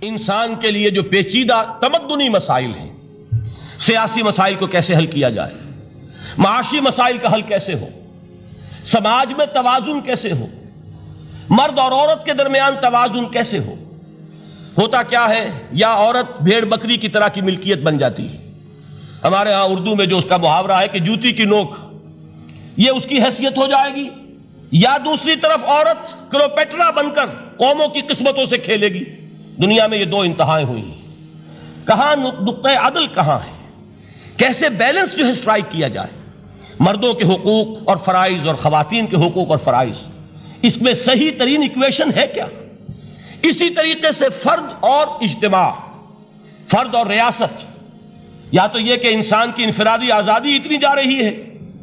انسان کے لیے جو پیچیدہ تمدنی مسائل ہیں، سیاسی مسائل کو کیسے حل کیا جائے، معاشی مسائل کا حل کیسے ہو، سماج میں توازن کیسے ہو، مرد اور عورت کے درمیان توازن کیسے ہو، ہوتا کیا ہے یا عورت بھیڑ بکری کی طرح کی ملکیت بن جاتی ہے۔ ہمارے ہاں اردو میں جو اس کا محاورہ ہے کہ جوتی کی نوک، یہ اس کی حیثیت ہو جائے گی، یا دوسری طرف عورت کلوپیٹرا بن کر قوموں کی قسمتوں سے کھیلے گی۔ دنیا میں یہ دو انتہائیں ہوئی ہیں، کہاں نقطہ عدل کہاں ہے، کیسے بیلنس جو ہے اسٹرائک کیا جائے، مردوں کے حقوق اور فرائض اور خواتین کے حقوق اور فرائض، اس میں صحیح ترین ایکویشن ہے کیا؟ اسی طریقے سے فرد اور اجتماع، فرد اور ریاست، یا تو یہ کہ انسان کی انفرادی آزادی اتنی جا رہی ہے،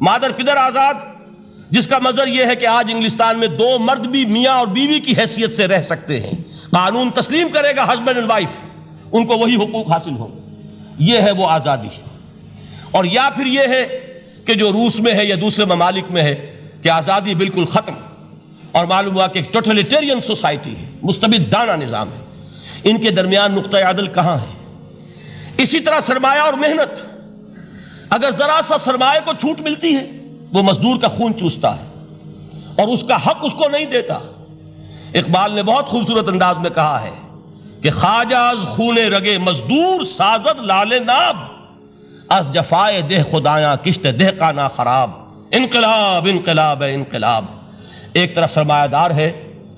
مادر پدر آزاد، جس کا مظہر یہ ہے کہ آج انگلستان میں دو مرد بھی میاں اور بیوی کی حیثیت سے رہ سکتے ہیں، قانون تسلیم کرے گا ہسبینڈ اینڈ وائف، ان کو وہی حقوق حاصل ہوں، یہ ہے وہ آزادی۔ اور یا پھر یہ ہے کہ جو روس میں ہے یا دوسرے ممالک میں ہے کہ آزادی بالکل ختم، اور معلوم ہوا کہ ایک ٹوٹلیٹیرین سوسائٹی ہے، مستبدانہ نظام ہے۔ ان کے درمیان نقطہ عدل کہاں ہے؟ اسی طرح سرمایہ اور محنت، اگر ذرا سا سرمایہ کو چھوٹ ملتی ہے، وہ مزدور کا خون چوستا ہے اور اس کا حق اس کو نہیں دیتا۔ اقبال نے بہت خوبصورت انداز میں کہا ہے کہ خواجہ از خون رگے مزدور سازد لال ناب، از جفائے دہ خدایاں کشت دہ کا نا خراب، انقلاب انقلاب انقلاب۔ ایک طرف سرمایہ دار ہے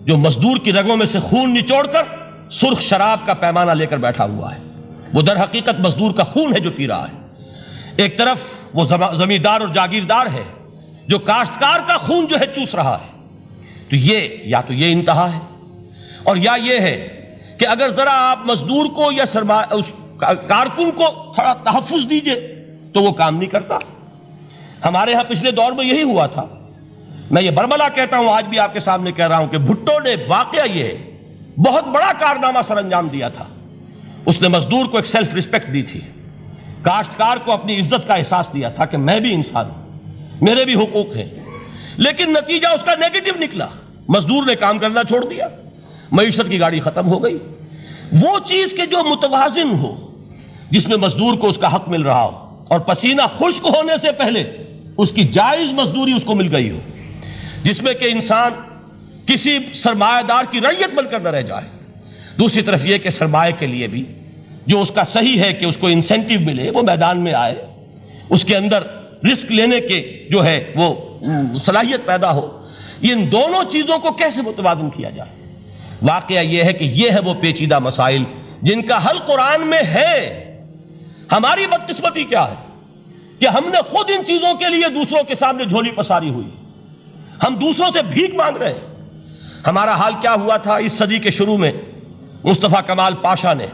جو مزدور کی رگوں میں سے خون نچوڑ کر سرخ شراب کا پیمانہ لے کر بیٹھا ہوا ہے، وہ در حقیقت مزدور کا خون ہے جو پی رہا ہے۔ ایک طرف وہ زمیندار اور جاگیردار ہے جو کاشتکار کا خون جو ہے چوس رہا ہے۔ تو یہ انتہا ہے، اور یا یہ ہے کہ اگر ذرا آپ مزدور کو یا اس کارکن کو تھوڑا تحفظ دیجئے تو وہ کام نہیں کرتا۔ ہمارے ہاں پچھلے دور میں یہی ہوا تھا۔ میں یہ برملا کہتا ہوں، آج بھی آپ کے سامنے کہہ رہا ہوں کہ بھٹو نے واقعہ یہ بہت بڑا کارنامہ سر انجام دیا تھا۔ اس نے مزدور کو ایک سیلف ریسپیکٹ دی تھی، کاشتکار کو اپنی عزت کا احساس دیا تھا کہ میں بھی انسان ہوں، میرے بھی حقوق ہیں، لیکن نتیجہ اس کا نیگیٹو نکلا۔ مزدور نے کام کرنا چھوڑ دیا، معیشت کی گاڑی ختم ہو گئی۔ وہ چیز کہ جو متوازن ہو، جس میں مزدور کو اس کا حق مل رہا ہو اور پسینہ خشک ہونے سے پہلے اس کی جائز مزدوری اس کو مل گئی ہو، جس میں کہ انسان کسی سرمایہ دار کی رعیت بن کر نہ رہ جائے۔ دوسری طرف یہ کہ سرمایہ کے لیے بھی جو اس کا صحیح ہے کہ اس کو انسینٹیو ملے، وہ میدان میں آئے، اس کے اندر رسک لینے کے جو ہے وہ صلاحیت پیدا ہو۔ ان دونوں چیزوں کو کیسے متوازن کیا جائے؟ واقعہ یہ ہے کہ یہ ہے وہ پیچیدہ مسائل جن کا حل قرآن میں ہے۔ ہماری بدقسمتی کیا ہے کہ ہم نے خود ان چیزوں کے لیے دوسروں کے سامنے جھولی پساری ہوئی، ہم دوسروں سے بھیک مانگ رہے ہیں۔ ہمارا حال کیا ہوا تھا اس صدی کے شروع میں؟ مصطفیٰ کمال پاشا نے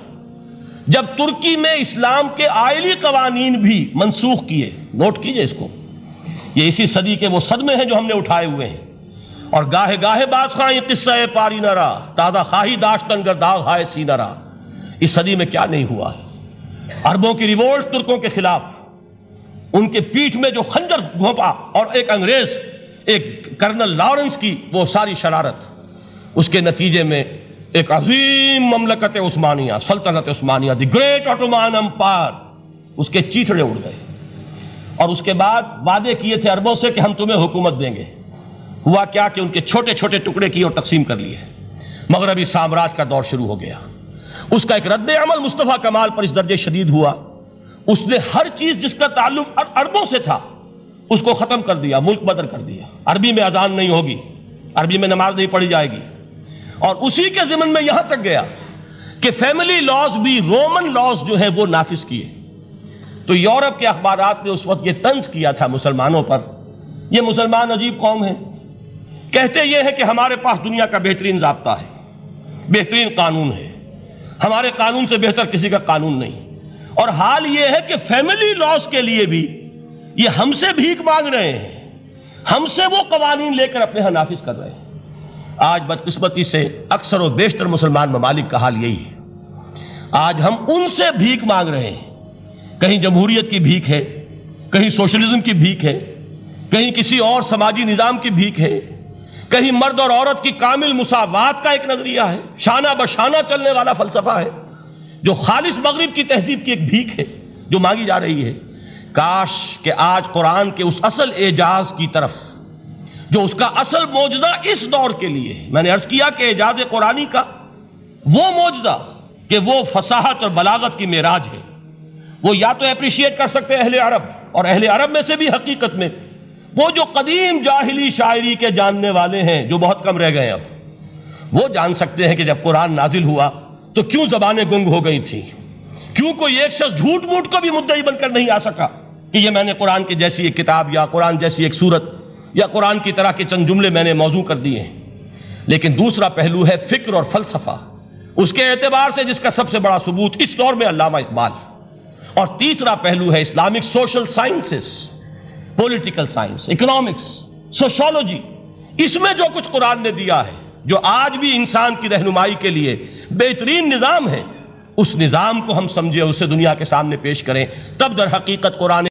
جب ترکی میں اسلام کے آئلی قوانین بھی منسوخ کیے، نوٹ کیجئے اس کو، یہ اسی صدی کے وہ صدمے ہیں جو ہم نے اٹھائے ہوئے ہیں۔ اور گاہے گاہے باز خواہی قصہ پاری نہ رہا، تازہ خواہی داشتن گر داغ ہائے سی نہ رہا۔ اس صدی میں کیا نہیں ہوا ہے؟ عربوں کی ریوولٹ ترکوں کے خلاف، ان کے پیٹھ میں جو خنجر گھونپا، اور ایک انگریز، ایک کرنل لارنس کی وہ ساری شرارت، اس کے نتیجے میں ایک عظیم مملکت عثمانیہ، سلطنت عثمانیہ، دی گریٹ آٹومان امپائر، اس کے چیتڑے اڑ گئے۔ اور اس کے بعد وعدے کیے تھے عربوں سے کہ ہم تمہیں حکومت دیں گے۔ ہوا کیا کہ ان کے چھوٹے چھوٹے ٹکڑے کیے اور تقسیم کر لیے۔ مغربی سامراج کا دور شروع ہو گیا۔ اس کا ایک رد عمل مصطفیٰ کمال پر اس درجے شدید ہوا، اس نے ہر چیز جس کا تعلق عربوں سے تھا اس کو ختم کر دیا، ملک بدر کر دیا۔ عربی میں اذان نہیں ہوگی، عربی میں نماز نہیں پڑھی جائے گی، اور اسی کے ضمن میں یہاں تک گیا کہ فیملی لاز بھی، رومن لاز جو ہیں وہ نافذ کیے۔ تو یورپ کے اخبارات نے اس وقت یہ طنز کیا تھا مسلمانوں پر، یہ مسلمان عجیب قوم ہے، کہتے یہ ہے کہ ہمارے پاس دنیا کا بہترین ضابطہ ہے، بہترین قانون ہے، ہمارے قانون سے بہتر کسی کا قانون نہیں۔ اور حال یہ ہے کہ فیملی لاز کے لیے بھی یہ ہم سے بھیک مانگ رہے ہیں، ہم سے وہ قوانین لے کر اپنے ہاں نافذ کر رہے ہیں۔ آج بدقسمتی سے اکثر و بیشتر مسلمان ممالک کا حال یہی ہے۔ آج ہم ان سے بھیک مانگ رہے ہیں، کہیں جمہوریت کی بھیک ہے، کہیں سوشلزم کی بھیک ہے، کہیں کسی اور سماجی نظام کی بھیک ہے، کہیں مرد اور عورت کی کامل مساوات کا ایک نظریہ ہے، شانہ بشانہ چلنے والا فلسفہ ہے، جو خالص مغرب کی تہذیب کی ایک بھیک ہے جو مانگی جا رہی ہے۔ کاش کہ آج قرآن کے اس اصل اعجاز کی طرف، جو اس کا اصل معجزہ اس دور کے لیے، میں نے عرض کیا کہ اعجاز قرآنی کا وہ معجزہ کہ وہ فصاحت اور بلاغت کی معراج ہے، وہ یا تو اپریشیٹ کر سکتے اہل عرب، اور اہل عرب میں سے بھی حقیقت میں وہ جو قدیم جاہلی شاعری کے جاننے والے ہیں جو بہت کم رہ گئے، اب وہ جان سکتے ہیں کہ جب قرآن نازل ہوا تو کیوں زبانیں گنگ ہو گئی تھیں، کیوں کوئی ایک شخص جھوٹ موٹ کو بھی مدعی بن کر نہیں آ سکا کہ یہ میں نے قرآن کی جیسی ایک کتاب یا قرآن جیسی ایک سورت یا قرآن کی طرح کے چند جملے میں نے موضوع کر دیے ہیں۔ لیکن دوسرا پہلو ہے فکر اور فلسفہ، اس کے اعتبار سے جس کا سب سے بڑا ثبوت اس دور میں علامہ اقبال، اور تیسرا پہلو ہے Islamic social sciences, political science, economics, sociology. اس میں جو کچھ قرآن نے دیا ہے، جو آج بھی انسان کی رہنمائی کے لیے بہترین نظام ہے، اس نظام کو ہم سمجھے، اسے دنیا کے سامنے پیش کریں، تب در حقیقت قرآن